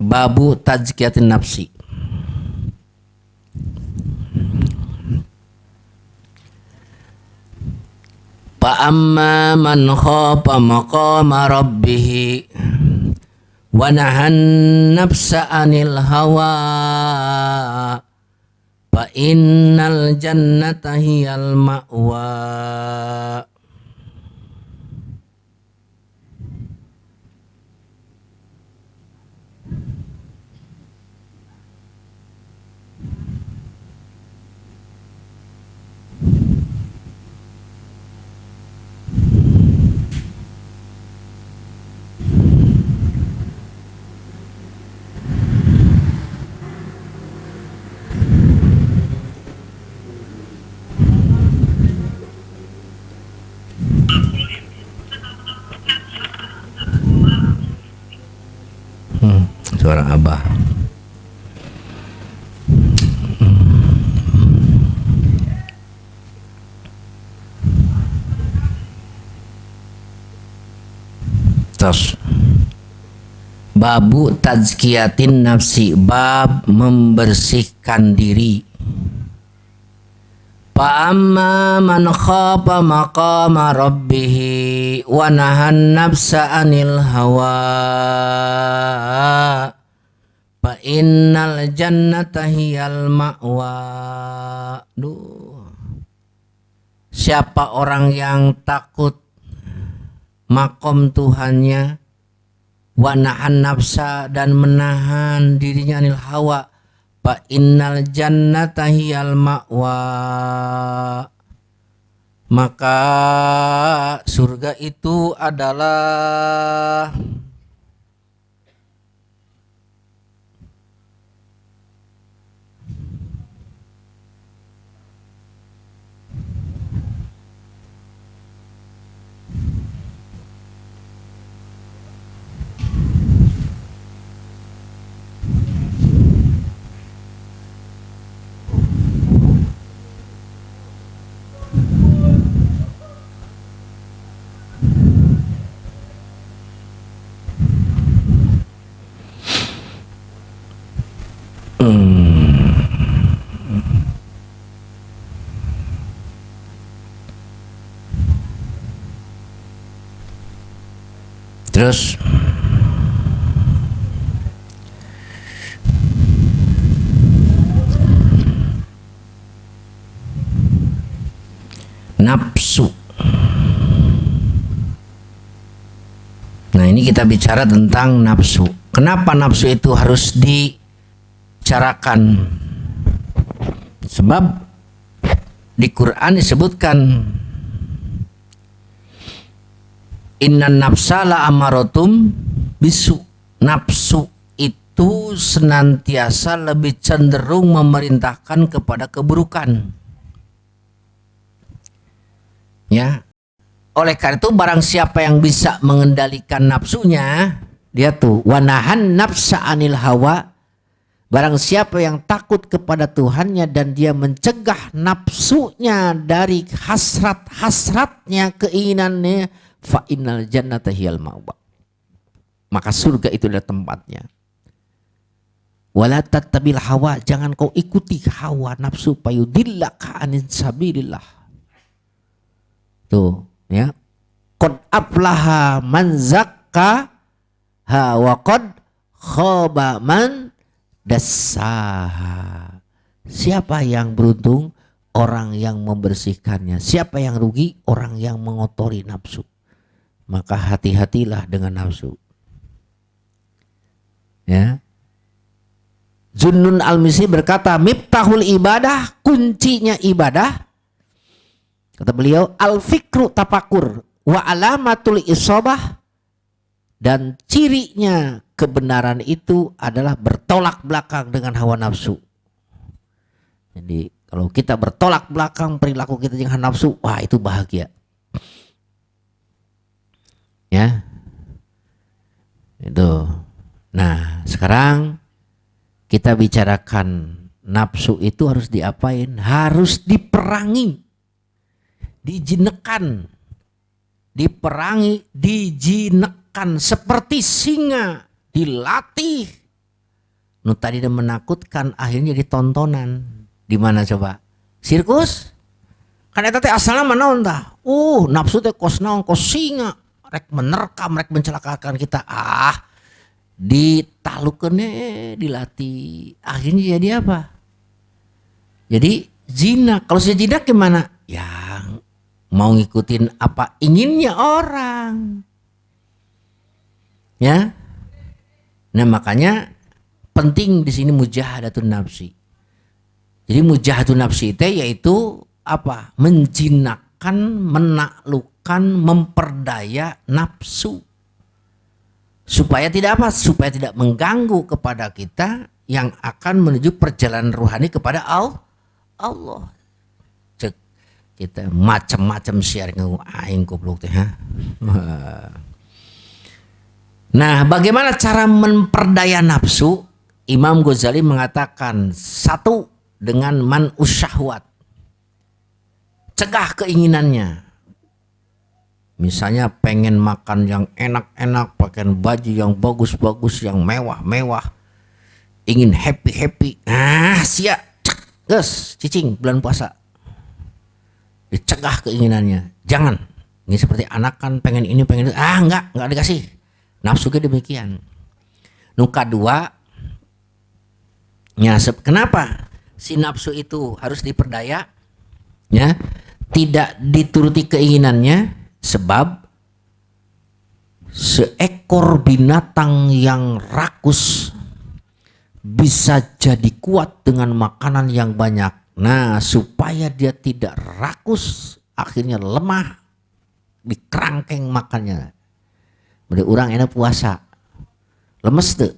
Babu tazkiyatin nafsi. Fa amma man khafa maqama rabbih wa nahan nafsa anil hawa fa innal jannata hiyal ma'wa. Suara Abah. Terus babu tazkiyatin nafsi, bab membersihkan diri. Fa amma man khafa maqama rabbih wa nahan nafsa anil hawa fa innal jannata hiyal ma'wa. Siapa orang yang takut makom Tuhannya, wa nahan nafsa dan menahan dirinya anil hawa, fa innal jannata hiyal ma'wa, maka surga itu adalah terus nafsu. Nah, ini kita bicara tentang nafsu. Kenapa nafsu itu harus dibicarakan? Sebab di Quran disebutkan innan nafsa la amaratum bisu. Nafsu itu senantiasa lebih cenderung memerintahkan kepada keburukan. Ya. Oleh karena itu barang siapa yang bisa mengendalikan nafsunya, dia tuh wanahan nafsa anil hawa. Barang siapa yang takut kepada Tuhannya dan dia mencegah nafsunya dari hasrat-hasratnya, keinginannya, fa innal jannata hiyal ma'wa, maka surga itu adalah tempatnya. Wala tattabil hawa, jangan kau ikuti hawa nafsu, payudillaka anin sabilillah. Tuh, ya. Qad aflaha man zakkaha wa qad khaba man dassaha. Siapa yang beruntung? Orang yang membersihkannya. Siapa yang rugi? Orang yang mengotori nafsu. Maka hati-hatilah dengan nafsu. Ya. Zunnun al-Misri berkata, miftahul ibadah, kuncinya ibadah. Kata beliau, al-fikru tafakur wa alamatul isobah, dan cirinya kebenaran itu adalah bertolak belakang dengan hawa nafsu. Jadi kalau kita bertolak belakang perilaku kita dengan hawa nafsu, wah itu bahagia. Ya, itu. Nah, sekarang kita bicarakan nafsu itu harus diapain? Harus diperangi, dijinekan, diperangi, dijinekan seperti singa, dilatih Nu tadi menakutkan akhirnya jadi tontonan. Di mana coba? Sirkus? Kan eta teh asalna manaon tah? Nafsu teh kos naon, kos singa. Rek menerkam, rek mencelakakan kita. Ditalukeun dilatih. Akhirnya jadi apa? Jadi zina. Kalau sudah zina gimana? Yang mau ngikutin apa inginnya orang. Ya. Nah, makanya penting di sini mujahadatun nafsi. Jadi mujahadatun nafsi itu yaitu apa? Menjinakkan, menaklukkan, memperdaya nafsu. Supaya tidak apa? Supaya tidak mengganggu kepada kita yang akan menuju perjalanan rohani kepada Allah. Cek kita macam-macam sharing aing goblok teh. Nah, bagaimana cara memperdaya nafsu? Imam Ghazali mengatakan, satu, dengan man'us syahwat. Cegah keinginannya. Misalnya pengen makan yang enak-enak, pakai baju yang bagus-bagus, yang mewah-mewah, ingin happy-happy. Siap, gus, cicing bulan puasa. Dicegah keinginannya. Jangan. Ini seperti anak kan pengen ini, pengen itu. Enggak dikasih. Nafsunya demikian. Nuka dua, kenapa si nafsu itu harus diperdaya? Ya, tidak dituruti keinginannya. Sebab seekor binatang yang rakus bisa jadi kuat dengan makanan yang banyak. Nah, supaya dia tidak rakus, akhirnya lemah, dikerangkeng makannya. Beri orang enak puasa, lemes tuh,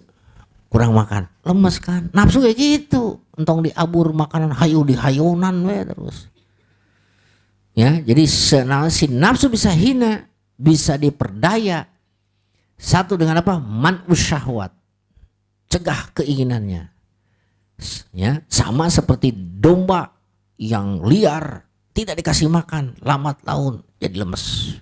kurang makan, lemes kan? Nafsu kayak gitu, entong diabur makanan hayu dihayonan we terus. Ya, jadi si nafsu bisa hina, bisa diperdaya. Satu dengan apa? Man'us syahwat. Cegah keinginannya. Ya, sama seperti domba yang liar, tidak dikasih makan, lambat laun jadi lemes.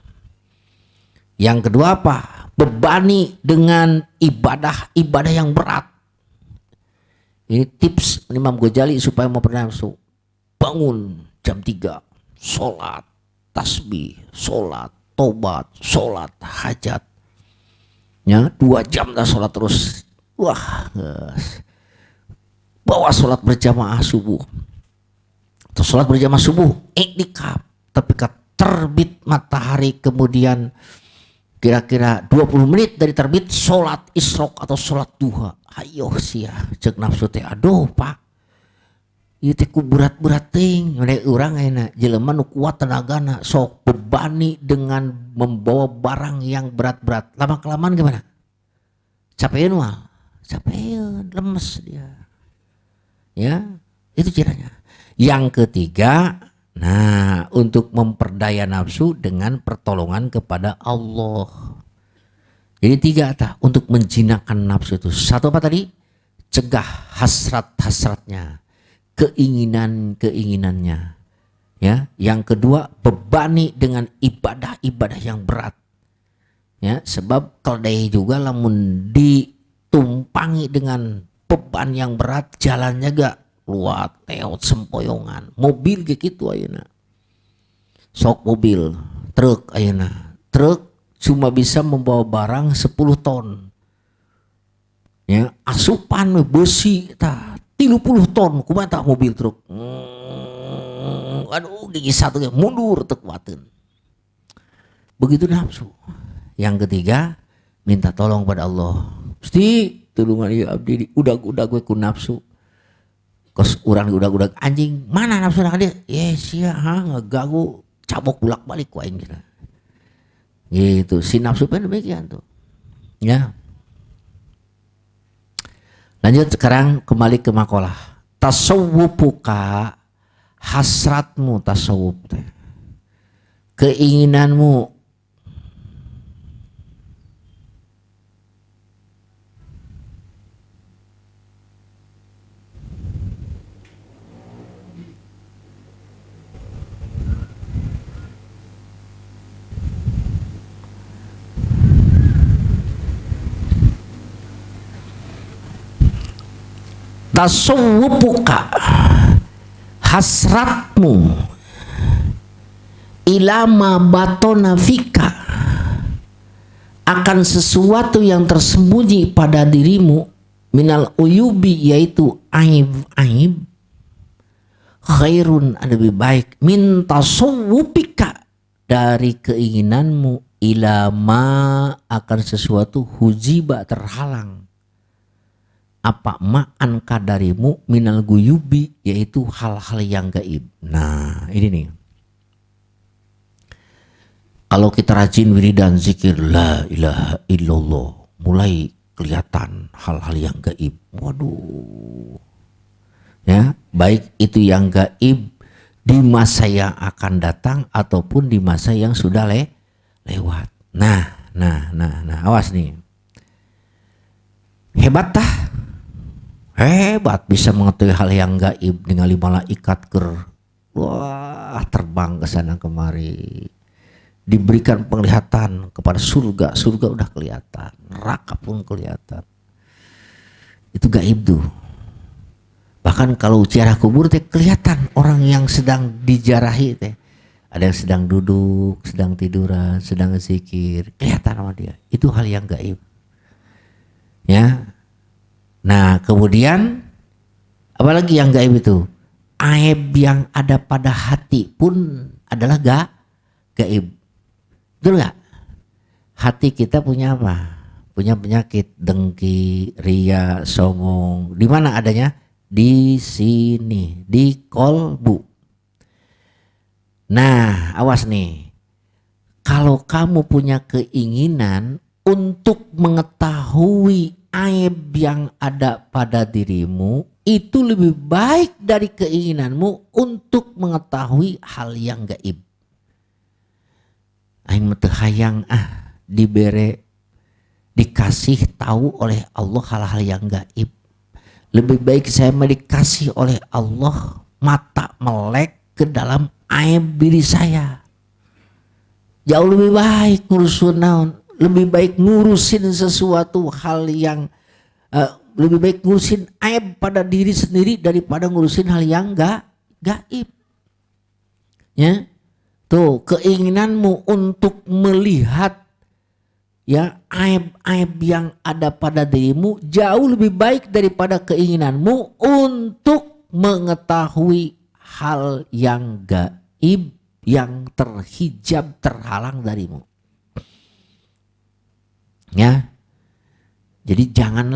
Yang kedua apa? Bebani dengan ibadah yang berat. Ini tips Imam Ghazali supaya memperdaya nafsu. Bangun jam 3. Sholat, tasbih, sholat, tobat, sholat, hajat. Ya, 2 jam dah sholat terus. Wah, bawa sholat berjamaah subuh. Atau sholat berjamaah subuh, iktikaf. Tapi terbit matahari kemudian kira-kira 20 menit dari terbit sholat isrok atau sholat duha. Ayo sia, cek nafsu teh, aduh pak. Ieu teh ku berat-berat ting, urang ayeuna jelema nu kuat tenagana sok bebani dengan membawa barang yang berat-berat. Lama-kelamaan gimana? Capeun mah. Capeun, lemes dia. Ya, itu caranya. Yang ketiga, nah, untuk memperdaya nafsu dengan pertolongan kepada Allah. Jadi 3 untuk menjinakkan nafsu itu. Satu apa tadi? Cegah hasrat-hasratnya. Keinginannya, ya. Yang kedua, bebani dengan ibadah-ibadah yang berat, ya. Sebab keldai juga lamun ditumpangi dengan beban yang berat, jalannya gak luat, teot, sempoyongan. Mobil kayak gitu ayeuna, sok mobil, truk ayeuna, truk cuma bisa membawa barang 10 ton, ya. Asupan besi tah 30 ton, kumaha mobil truk. Aduh, gigi satu mundur teu kuateun. Begitu nafsu. Yang ketiga, minta tolong pada Allah. Gusti, tulungan ieu abdi udag-udag we ku nafsu. Kos urang diudag-udag anjing, mana nafsu na dia? Sia ngeganggu, cabok bolak-balik ku aing cenah. Gitu, si nafsu pun demikian tuh. Ya. Lanjut sekarang kembali ke makalah. Tasawwupuka, hasratmu tasawwuf teh. Keinginanmu tasawwupuka, hasratmu, ilama batona fika, akan sesuatu yang tersembunyi pada dirimu, minal uyubi, yaitu aib-aib, khairun, lebih baik, min tasawwupika, dari keinginanmu, ilama, akan sesuatu, hujiba, terhalang, apa ma'an kadarimu, minal guyubi, yaitu hal-hal yang gaib. Nah ini nih, kalau kita rajin wiridan zikir la ilaha illallah, mulai kelihatan hal-hal yang gaib. Waduh, ya, baik itu yang gaib di masa yang akan datang ataupun di masa yang sudah lewat. Nah, awas nih. Hebat tah? Hebat bisa mengetahui hal yang gaib dengan malaikat wah, terbang ke sana kemari. Diberikan penglihatan kepada surga, surga udah kelihatan, neraka pun kelihatan. Itu gaib tuh. Bahkan kalau ziarah kubur teh kelihatan orang yang sedang dijarahi teh. Ada yang sedang duduk, sedang tiduran, sedang zikir, kelihatan sama dia. Itu hal yang gaib. Ya. Nah, kemudian apalagi yang gaib itu? Aib yang ada pada hati pun adalah gaib. Betul nggak? Hati kita punya apa? Punya penyakit dengki, ria, sombong. Di mana adanya? Di sini, di kolbu. Nah, awas nih. Kalau kamu punya keinginan untuk mengetahui aib yang ada pada dirimu, itu lebih baik dari keinginanmu untuk mengetahui hal yang gaib. Aing mah teu hayang dikasih tahu oleh Allah hal-hal yang gaib. Lebih baik saya dikasih oleh Allah mata melek ke dalam aib diri saya. Jauh lebih baik ngurusin naon, lebih baik ngurusin sesuatu hal yang lebih baik ngurusin aib pada diri sendiri daripada ngurusin hal yang gaib. Ya. Tuh, keinginanmu untuk melihat ya aib-aib yang ada pada dirimu jauh lebih baik daripada keinginanmu untuk mengetahui hal yang gaib yang terhijab, terhalang darimu. Ya. Jadi jangan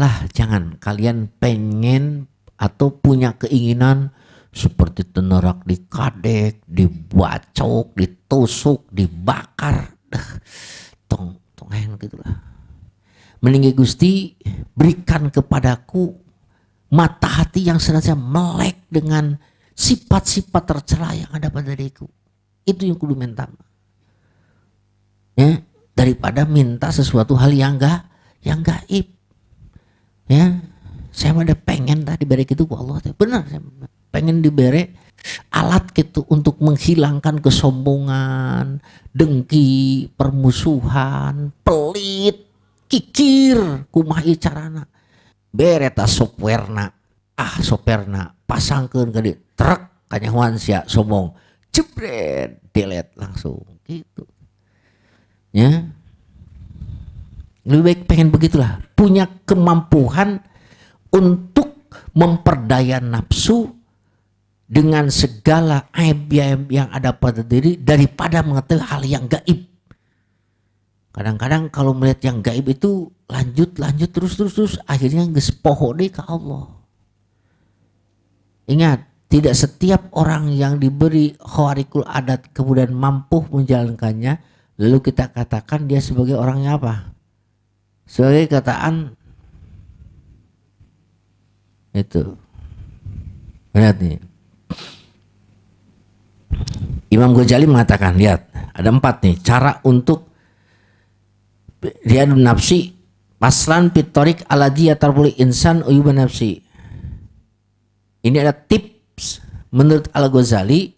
kalian pengen atau punya keinginan seperti tenerak dikadek, dibacok, ditusuk, dibakar. Tong gitulah. Mending Gusti berikan kepadaku mata hati yang senantiasa melek dengan sifat-sifat tercela yang ada pada diriku. Itu yang kudu minta. Ya, daripada minta sesuatu hal yang gaib. Ya, saya mah pengen tadi diberi gitu ku Allah teh. Benar, saya pengen diberi alat gitu untuk menghilangkan kesombongan, dengki, permusuhan, pelit, kikir, kumaha ieu carana. Bere ta softwarena, softwarena pasangkeun ka dieu, trek kanyahoan sia sombong, jebret, delete langsung gitu. Ya. Lebih baik pengen begitulah, punya kemampuan untuk memperdaya nafsu dengan segala aib yang ada pada diri daripada mengetahui hal yang gaib. Kadang-kadang kalau melihat yang gaib itu lanjut terus akhirnya geus poho deui ka Allah. Ingat, tidak setiap orang yang diberi khawarikul adat kemudian mampu menjalankannya lalu kita katakan dia sebagai orangnya apa? Sebagai kataan itu. Lihat nih. Imam Ghazali mengatakan, lihat, ada 4 nih cara untuk riyadun nafsi, paslan pitorik aladiyah tarbuli insan uyuban nafsi. Ini ada tips menurut Al-Ghazali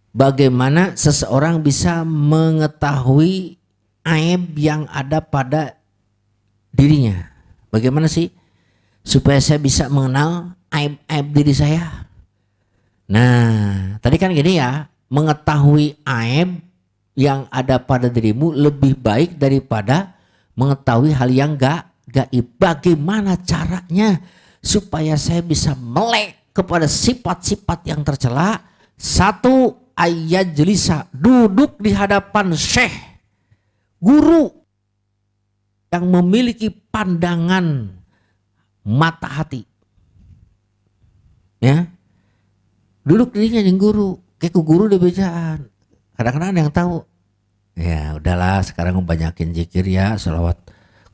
bagaimana seseorang bisa mengetahui aib yang ada pada dirinya. Bagaimana sih? supaya saya bisa mengenal aib-aib diri saya. Nah, tadi kan gini ya, mengetahui aib yang ada pada dirimu lebih baik daripada mengetahui hal yang gaib. Bagaimana caranya supaya saya bisa melek kepada sifat-sifat yang tercela? Satu, ayat jelisa, duduk di hadapan syekh, guru yang memiliki pandangan mata hati. Ya, duduk dirinya yang guru, kayak ke guru dia bacaan. Kadang-kadang ada yang tahu. Ya udahlah, sekarang banyakin zikir ya, sholawat.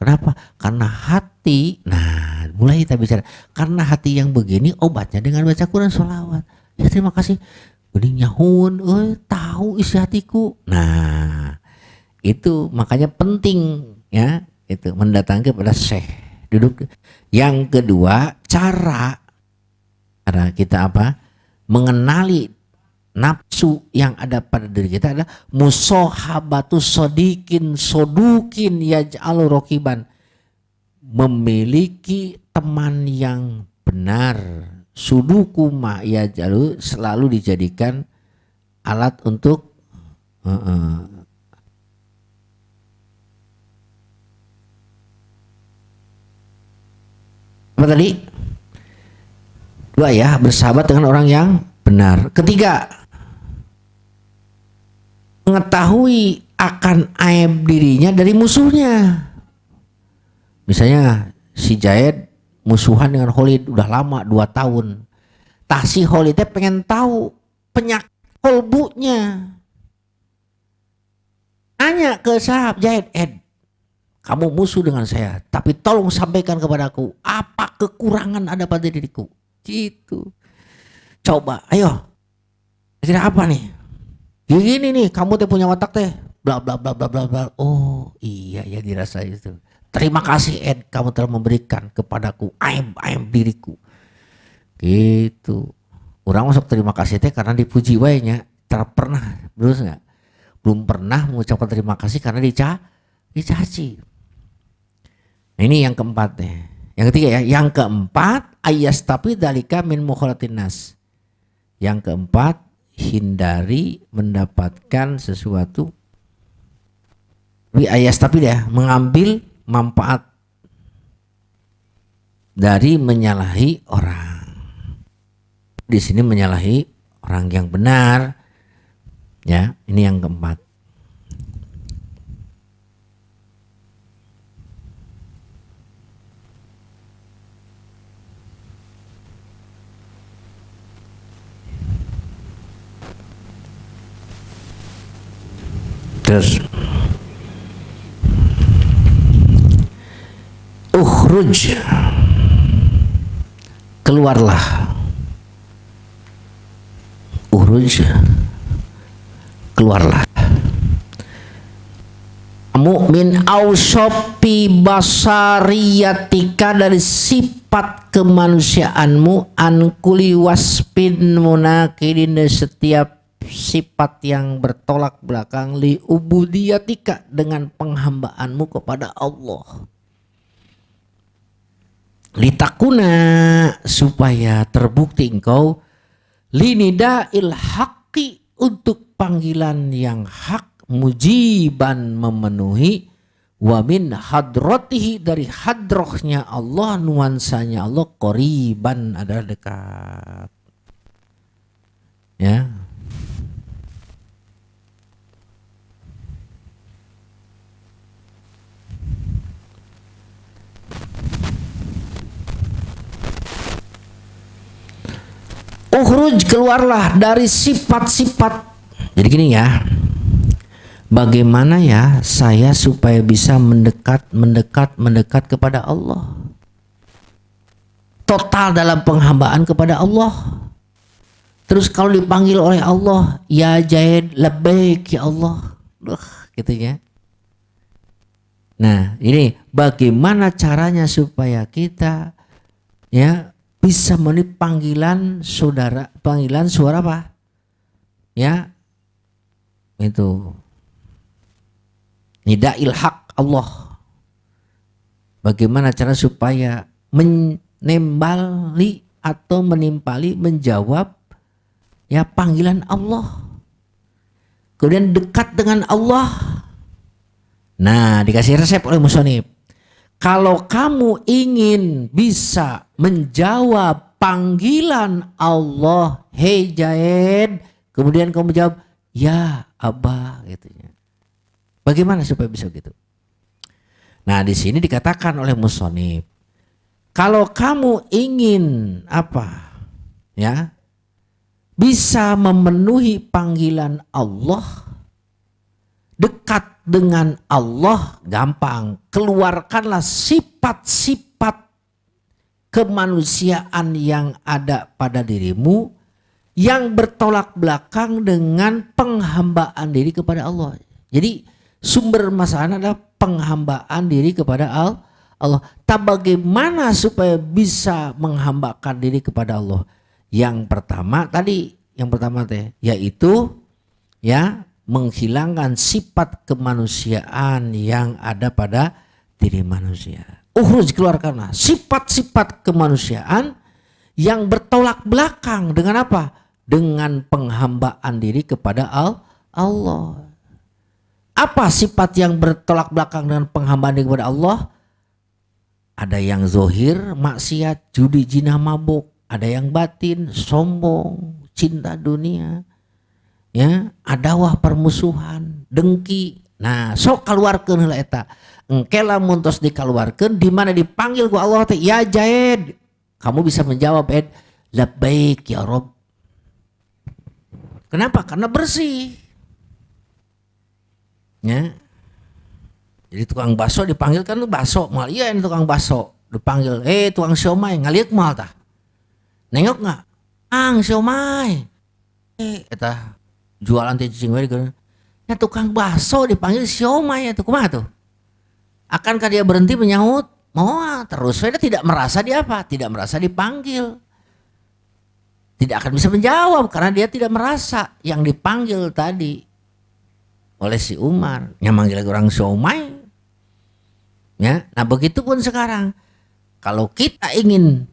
Kenapa? Karena hati. Nah, mulai kita bicara. Karena hati yang begini obatnya dengan baca Quran, sholawat. Ya terima kasih. Gini nyahun, tahu isi hatiku. Nah, itu makanya penting ya, itu mendatangi kepada syekh. Duduk. Yang kedua, cara kita apa? Mengenali nafsu yang ada pada diri kita adalah musohabatu sodikin sodukin yaj'alu rokiban, memiliki teman yang benar. Suduku ma yaj'alu, selalu dijadikan alat untuk apa tadi? Dua ya, bersahabat dengan orang yang benar. Ketiga, mengetahui akan aib dirinya dari musuhnya. Misalnya si Jaid musuhan dengan Khalid udah lama 2 tahun. Tah si Khalid pengen tahu penyakit kolbunya. Nanya ke sahabat Jaid, kamu musuh dengan saya, tapi tolong sampaikan kepadaku apa kekurangan ada pada diriku. Gitu. Coba, ayo. Kira apa nih? Gini nih, kamu teh punya watak teh, bla bla bla bla bla bla. Oh iya ya, dirasa itu. Terima kasih Ed, kamu telah memberikan kepadaku aib diriku. Gitu. Orang masuk terima kasih teh karena dipuji wae nya. Pernah, belum pernah mengucapkan terima kasih karena dicaci. Nah, ini yang keempat nih. Yang ketiga ya, yang keempat ayas tapi dalika min mukhalatin nas. Yang keempat, hindari mendapatkan sesuatu. Ayas tapi ya, mengambil manfaat dari menyalahi orang. Di sini menyalahi orang yang benar. Ya, ini yang keempat. Terus ukhruj, keluarlah. Ukhruj, keluarlah. Mu'min ausopi basariyatika, dari sifat kemanusiaanmu, ankuli waspin munakidin, setiap sifat yang bertolak belakang, li ubudiyatika, dengan penghambaanmu kepada Allah. Litakuna, supaya terbukti engkau, linida'il haqqi, untuk panggilan yang hak, mujiban, memenuhi, wa min hadratihi, dari hadrohnya Allah, nuansanya Allah, qoriban, adalah dekat. Ya. Ukhruj, keluarlah dari sifat-sifat. Jadi gini ya, bagaimana ya saya supaya bisa mendekat kepada Allah, total dalam penghambaan kepada Allah. Terus kalau dipanggil oleh Allah, ya Jaid labbaik ya Allah, gitu ya. Nah ini bagaimana caranya supaya kita ya bisa menit panggilan saudara, panggilan suara apa? Ya, itu nidail haq Allah. Bagaimana cara supaya nembali atau menimpali menjawab ya panggilan Allah. Kemudian dekat dengan Allah. Nah, dikasih resep oleh musonib. Kalau kamu ingin bisa menjawab panggilan Allah, hei Jaid, kemudian kamu jawab, ya Abah, gitu. Bagaimana supaya bisa gitu? Nah, di sini dikatakan oleh musonib, kalau kamu ingin apa, ya, bisa memenuhi panggilan Allah, dekat dengan Allah, gampang. Keluarkanlah sifat-sifat kemanusiaan yang ada pada dirimu yang bertolak belakang dengan penghambaan diri kepada Allah. Jadi sumber masalah adalah penghambaan diri kepada Allah. Tak bagaimana supaya bisa menghambakan diri kepada Allah? Yang pertama yaitu ya menghilangkan sifat kemanusiaan yang ada pada diri manusia. Keluarkanlah sifat-sifat kemanusiaan yang bertolak belakang dengan apa? Dengan penghambaan diri kepada Allah. Apa sifat yang bertolak belakang dengan penghambaan diri kepada Allah? Ada yang zohir, maksiat, judi, zina, mabuk. Ada yang batin, sombong, cinta dunia. Ya, adawah, permusuhan, dengki. Nah, sok keluarkeun heula eta. Engke lamun tos dikaluarkeun di mana dipanggil ku Allah teh, ya Jaid. Kamu bisa menjawab, labbaik ya Rob. Kenapa? Karena bersih. Ya. Jadi tukang baso dipanggil kan baso, mal iya ini tukang baso dipanggil, tukang siomay ngaliek mal tah. Nengok enggak? Siomay. Eta jualan teh cicing we ya tukang baso dipanggil siomay itu kumaha tuh? Akankah dia berhenti menyaut? Moal terus dia tidak merasa tidak merasa dipanggil. Tidak akan bisa menjawab karena dia tidak merasa yang dipanggil tadi oleh si Umar. Yang manggil orang siomay. Ya, nah begitupun sekarang. Kalau kita ingin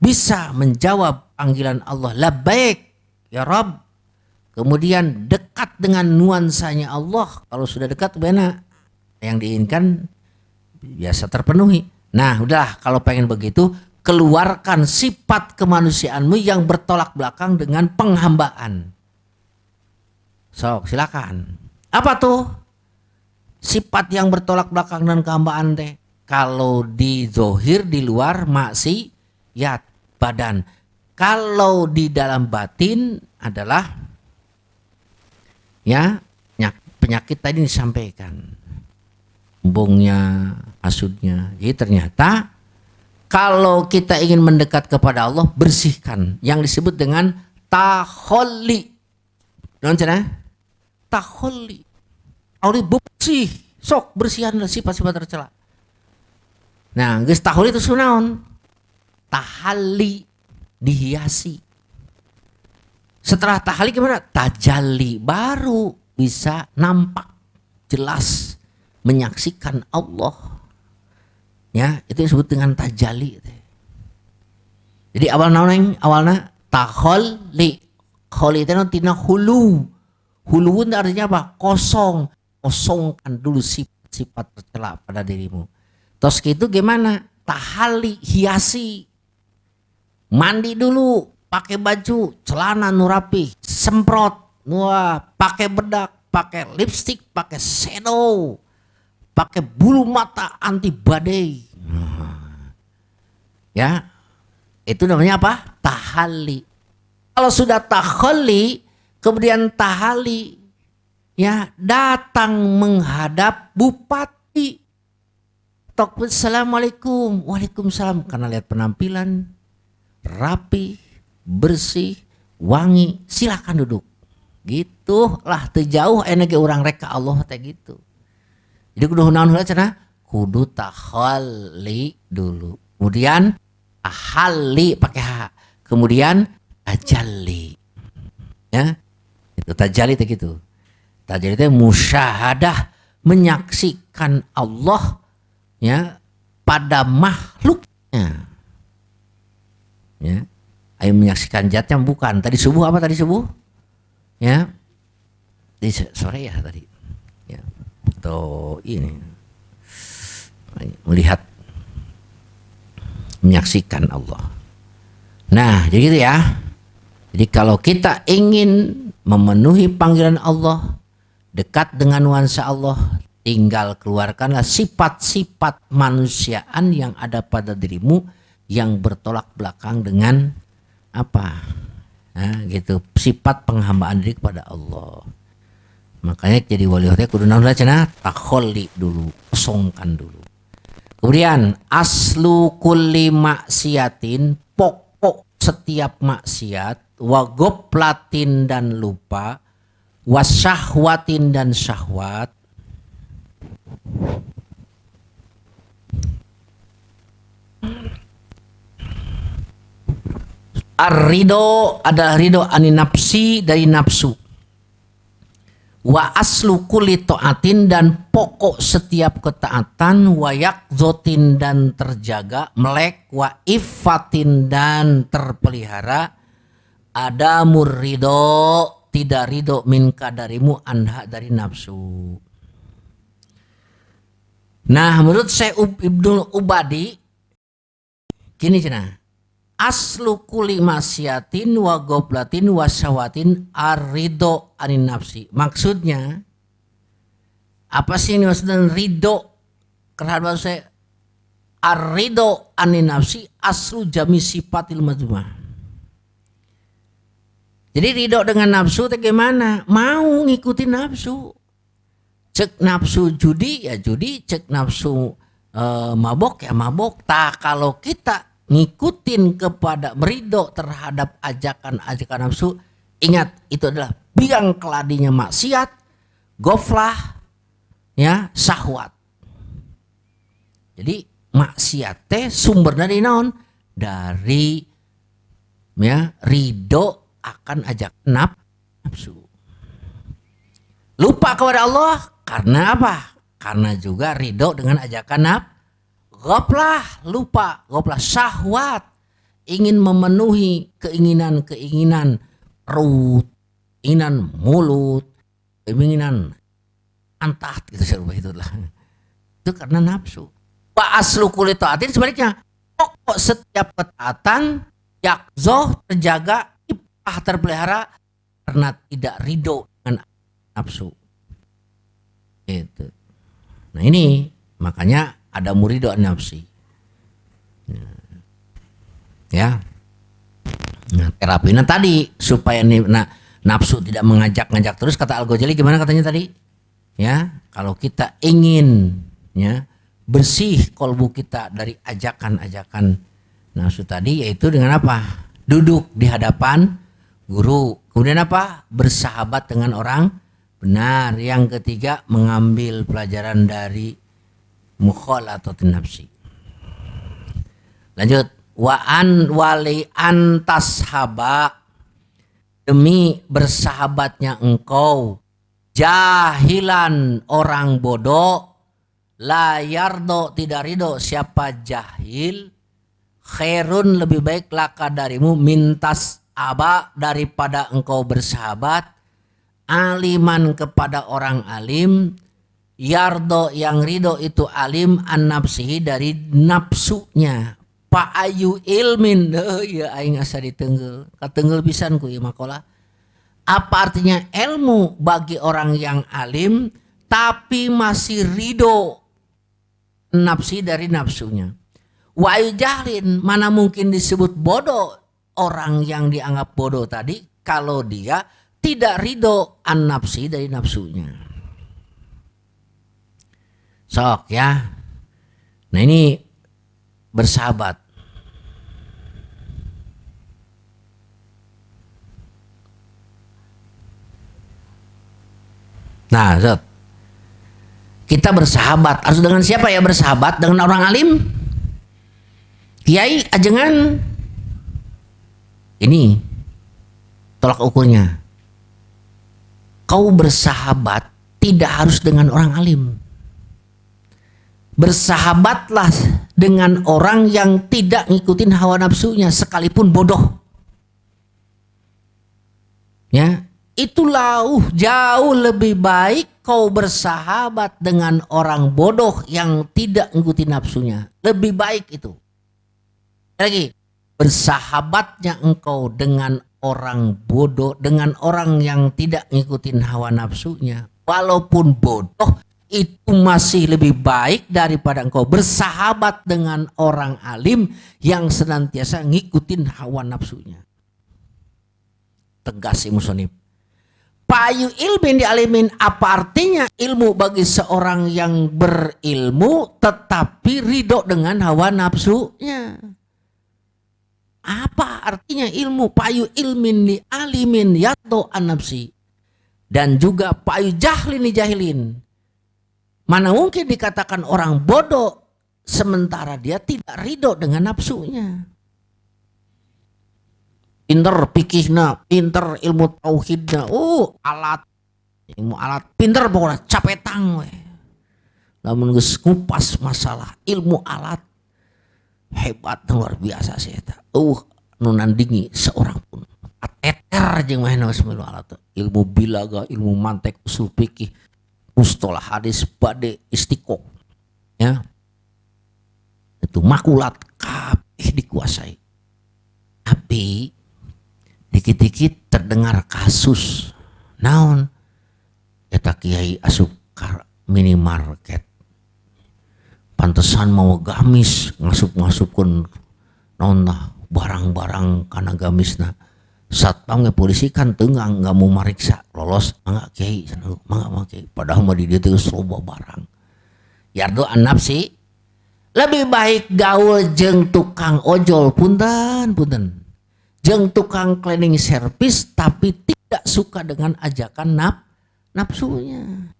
bisa menjawab panggilan Allah, labbaik ya Rabb, kemudian dekat dengan nuansanya Allah. Kalau sudah dekat benar, yang diinginkan biasa terpenuhi. Nah udahlah, kalau pengen begitu, keluarkan sifat kemanusiaanmu yang bertolak belakang dengan penghambaan. Sok silakan. Apa tuh sifat yang bertolak belakang dengan penghambaan teh? Kalau di zohir, di luar maksiat badan. Kalau di dalam batin adalah ya penyakit tadi disampaikan, embungnya, hasudnya. Jadi ternyata kalau kita ingin mendekat kepada Allah, bersihkan yang disebut dengan taholli. Non cenah? Taholli. Taholli bersih, sok bersihanlah sifat-sifat tercela. Nah, geus taholli itu sunaon? Tahalli, dihiasi. Setelah tahalli gimana? Tajalli, baru bisa nampak jelas menyaksikan Allah. Ya, itu disebut dengan tajalli. Jadi awalnya taholli. Kholi itu tina hulu. Hulu itu artinya apa? Kosong. Kosongkan dulu sifat-sifat tercela pada dirimu. Terus gitu gimana? Tahalli, hiasi. Mandi dulu, pakai baju, celana nu rapi, semprot, pakai bedak, pakai lipstik, pakai shadow, pakai bulu mata anti badai. Ya, itu namanya apa? Tahalli. Kalau sudah tahalli, kemudian tahali, ya datang menghadap bupati. Assalamualaikum, waalaikumsalam. Karena lihat penampilan rapi, bersih, wangi, silakan duduk. Gitulah terjauh energi orang reka Allah teh gitu. Jadi kudu naon heula cenah? Kudu tahalli dulu. Kemudian tahalli pakai H. Kemudian tajalli. Ya. Itu tajalli teh gitu. Tajalli teh musyahadah, menyaksikan Allah ya pada makhluknya. Ya. Ayo menyaksikan jatnya bukan. Tadi subuh apa tadi subuh? Ya. Di sore ya tadi. Ya. Atau ini. Melihat, menyaksikan Allah. Nah, jadi gitu ya. Jadi kalau kita ingin memenuhi panggilan Allah, dekat dengan nuansa Allah, tinggal keluarkanlah sifat-sifat manusiaan yang ada pada dirimu yang bertolak belakang dengan apa? Nah, gitu. Sifat penghambaan diri kepada Allah. Makanya jadi wali hati kudu naon cenah takholli dulu, kosongkan dulu. Kemudian aslu kulli maksiatin, pokok setiap maksiat, wagoplatin dan lupa, wasyahwatin dan syahwat, ar-ridho adalah ridho ani nafsi dari nafsu. Wa aslu kulli taatin dan pokok setiap ketaatan, wa yakzotin dan terjaga, melek, wa iffatin dan terpelihara, ada murrido tidak ridho minka darimu anha dari nafsu. Nah, menurut Syekh Ibnul Ubadi gini cenah. Aslu kuli masyatin wa goblatin wa syawatin ar-ridho anin nafsi. Maksudnya apa sih ini maksudnya ridho? Karena saya ar-ridho anin nafsi aslu jami sifatil mazmumah. Jadi ridho dengan nafsu itu gimana? Mau ngikutin nafsu. Cek nafsu judi ya judi, cek nafsu mabok ya mabok. Tak kalau kita ngikutin kepada meridho terhadap ajakan-ajakan nafsu, ingat itu adalah biang keladinya maksiat, goflah, ya syahwat. Jadi maksiat teh sumber dari naon? Dari ya ridho akan ajakan nafsu. Lupa kepada Allah karena apa? Karena juga ridho dengan ajakan nafsu. Goplah, lupa, goplah syahwat, ingin memenuhi keinginan-keinginan perut, keinginan mulut, keinginan antat gitu seperti itulah. Itu karena nafsu. Wa aslu kulli taatin sebaliknya, pokok setiap ketaatan yakzoh terjaga, ipah terpelihara karena tidak ridho dengan nafsu. Itu. Nah ini makanya ada murido nafsi. Ya. Nah, terapinya tadi supaya nafsu tidak mengajak-ngajak terus, kata Al-Ghazali gimana katanya tadi? Ya, kalau kita ingin ya bersih kolbu kita dari ajakan-ajakan nafsu tadi, yaitu dengan apa? Duduk di hadapan guru. Kemudian apa? Bersahabat dengan orang benar. Yang ketiga, mengambil pelajaran dari mukhalatatun nafsi. Lanjut, wali antashaba, demi bersahabatnya engkau jahilan orang bodoh, la yardo tidak ridho siapa jahil, khairun lebih baik laka darimu mintas aba daripada engkau bersahabat aliman kepada orang alim, yardo yang ridho itu alim an nafsihi dari nafsunya. Pa ayu ilmin ya aing asa ditenggel katenggel pisan ku ieu makola. Apa artinya ilmu bagi orang yang alim tapi masih ridho nafsi dari nafsunya. Wa ayu jahlin, mana mungkin disebut bodoh orang yang dianggap bodoh tadi kalau dia tidak ridho an nafsi dari nafsunya. Sok ya. Nah ini bersahabat. Nah, Zot. Kita bersahabat. Harus dengan siapa ya bersahabat? Dengan orang alim? Kiai, ajengan? Ini tolak ukurnya. Kau bersahabat tidak harus dengan orang alim. Bersahabatlah dengan orang yang tidak ngikutin hawa nafsunya sekalipun bodoh. Ya, itulah jauh lebih baik kau bersahabat dengan orang bodoh yang tidak ngikutin nafsunya. Lebih baik itu. Lagi, bersahabatnya engkau dengan orang bodoh, dengan orang yang tidak ngikutin hawa nafsunya. Walaupun bodoh, itu masih lebih baik daripada engkau bersahabat dengan orang alim yang senantiasa ngikutin hawa nafsunya. Tegas musonib. Payu ilmin dialimin, apa artinya ilmu bagi seorang yang berilmu tetapi ridho dengan hawa nafsunya? Apa artinya ilmu? Payu ilmin dialimin yato an nafsi. Dan juga payu jahlin dijahilin. Mana mungkin dikatakan orang bodoh sementara dia tidak ridho dengan nafsunya. Pinter pikihna, pinter ilmu tauhidna, alat, ilmu alat, pinter pokoknya capetang we. Lamun geus ngupas masalah ilmu alat hebat luar biasa sih eta. Nu nandingi seorang pun. Ateter jeung mah ilmu alat. Ilmu bilaga, ilmu mantek, usul fikih, mustalah hadis, bade istiqoh. Ya. Itu makulat kabeh dikuasai. Tapi dikit-dikit terdengar kasus naon eta kiai asup ka minimarket pantesan mau gamis ngasup-ngasupkeun naon barang-barang kana gamisna satpam ge polisi kan teungang nggak mau mariksa lolos mangga kiai mangga kiai padahal mah di dieu teh loba barang yardo an nafsi lebih baik gaul jeung tukang ojol punten jeung tukang cleaning service tapi tidak suka dengan ajakan nafsunya.